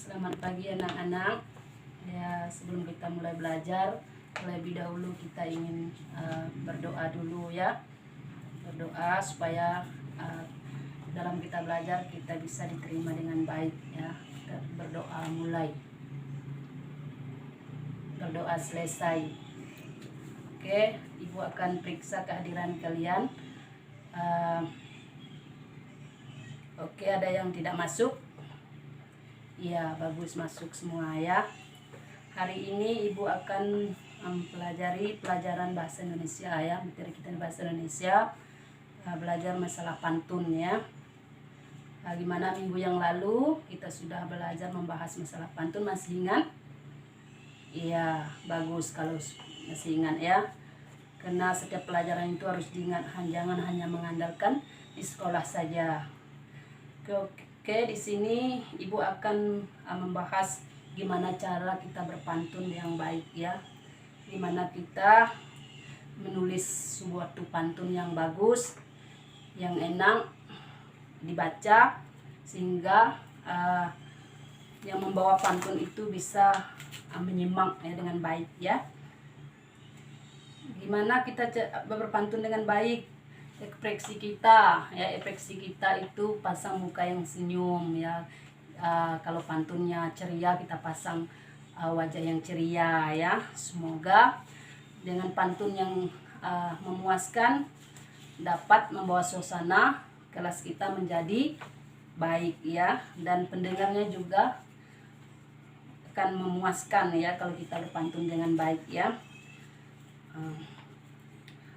Selamat pagi anak-anak. Ya, sebelum kita mulai belajar, terlebih dahulu kita ingin berdoa dulu ya. Berdoa supaya dalam kita belajar kita bisa diterima dengan baik ya. Kita berdoa mulai. Berdoa selesai. Oke, Ibu akan periksa kehadiran kalian. Oke, ada yang tidak masuk? Iya, bagus, masuk semua ya. Hari ini Ibu akan mempelajari pelajaran bahasa Indonesia ya. Materi kita bahasa Indonesia, belajar masalah pantun ya. Gimana minggu yang lalu kita sudah belajar membahas masalah pantun, masih ingat? Iya, bagus kalau masih ingat ya. Karena setiap pelajaran itu harus diingat, jangan hanya mengandalkan di sekolah saja. Oke, di sini Ibu akan membahas gimana cara kita berpantun yang baik ya. Gimana kita menulis suatu pantun yang bagus, yang enak dibaca, sehingga yang membawa pantun itu bisa menyimak ya dengan baik ya. Gimana kita berpantun dengan baik? Ekspresi kita ya, ekspresi kita itu pasang muka yang senyum ya. Kalau pantunnya ceria, kita pasang wajah yang ceria ya. Semoga dengan pantun yang memuaskan dapat membawa suasana kelas kita menjadi baik ya, dan pendengarnya juga akan memuaskan ya kalau kita berpantun dengan baik ya.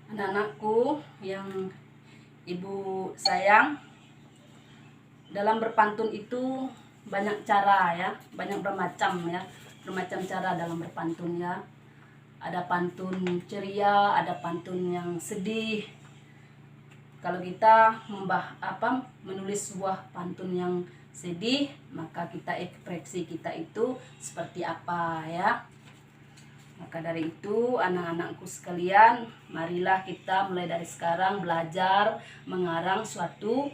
Anak-anakku yang Ibu sayang, dalam berpantun itu banyak cara ya, banyak bermacam ya, bermacam cara dalam berpantun ya. Ada pantun ceria, ada pantun yang sedih. Kalau kita menulis sebuah pantun yang sedih, maka kita ekspresi kita itu seperti apa ya. Maka dari itu anak-anakku sekalian, marilah kita mulai dari sekarang belajar mengarang suatu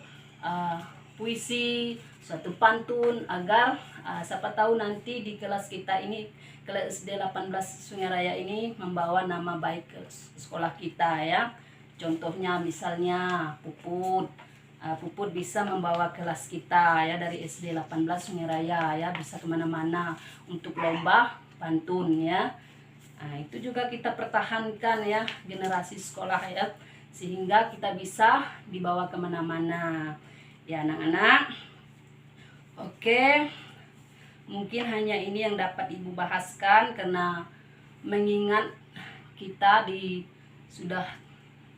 puisi, suatu pantun, agar siapa tahu nanti di kelas kita ini, kelas SD 18 Sungai Raya ini, membawa nama baik ke sekolah kita ya. Contohnya misalnya Puput bisa membawa kelas kita ya, dari SD 18 Sungai Raya ya, bisa kemana-mana untuk lomba pantun ya. Nah, itu juga kita pertahankan ya, generasi sekolah ya, sehingga kita bisa dibawa kemana-mana ya anak-anak. Oke, mungkin hanya ini yang dapat Ibu bahaskan, karena mengingat kita sudah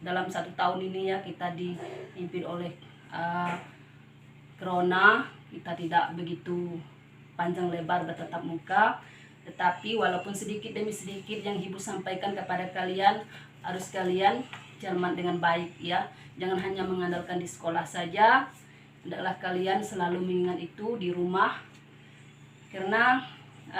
dalam 1 tahun ini ya, kita dipimpin oleh corona, kita tidak begitu panjang lebar bertatap muka. Tetapi walaupun sedikit demi sedikit yang Ibu sampaikan kepada kalian, harus kalian cermat dengan baik ya. Jangan hanya mengandalkan di sekolah saja. Hendaklah kalian selalu mengingat itu di rumah. Karena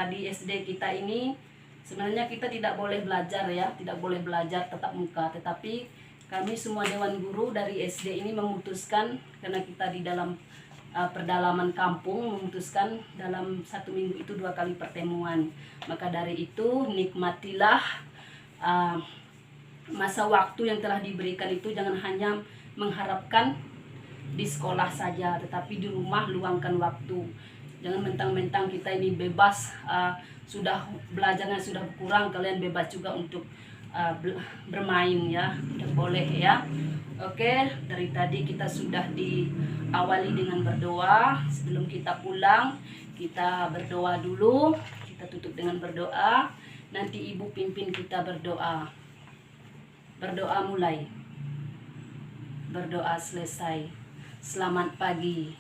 di SD kita ini sebenarnya kita tidak boleh belajar ya, tidak boleh belajar tatap muka. Tetapi kami semua Dewan Guru dari SD ini memutuskan, karena kita di dalam perdalaman kampung, memutuskan dalam 1 minggu itu 2 kali pertemuan. Maka dari itu nikmatilah masa waktu yang telah diberikan itu. Jangan hanya mengharapkan di sekolah saja, tetapi di rumah luangkan waktu. Jangan mentang-mentang kita ini bebas, sudah belajarnya sudah kurang, kalian bebas juga untuk bermain ya, tidak boleh ya. Oke, dari tadi kita sudah diawali dengan berdoa. Sebelum kita pulang, kita berdoa dulu. Kita tutup dengan berdoa. Nanti Ibu pimpin kita berdoa. Berdoa mulai. Berdoa selesai. Selamat pagi.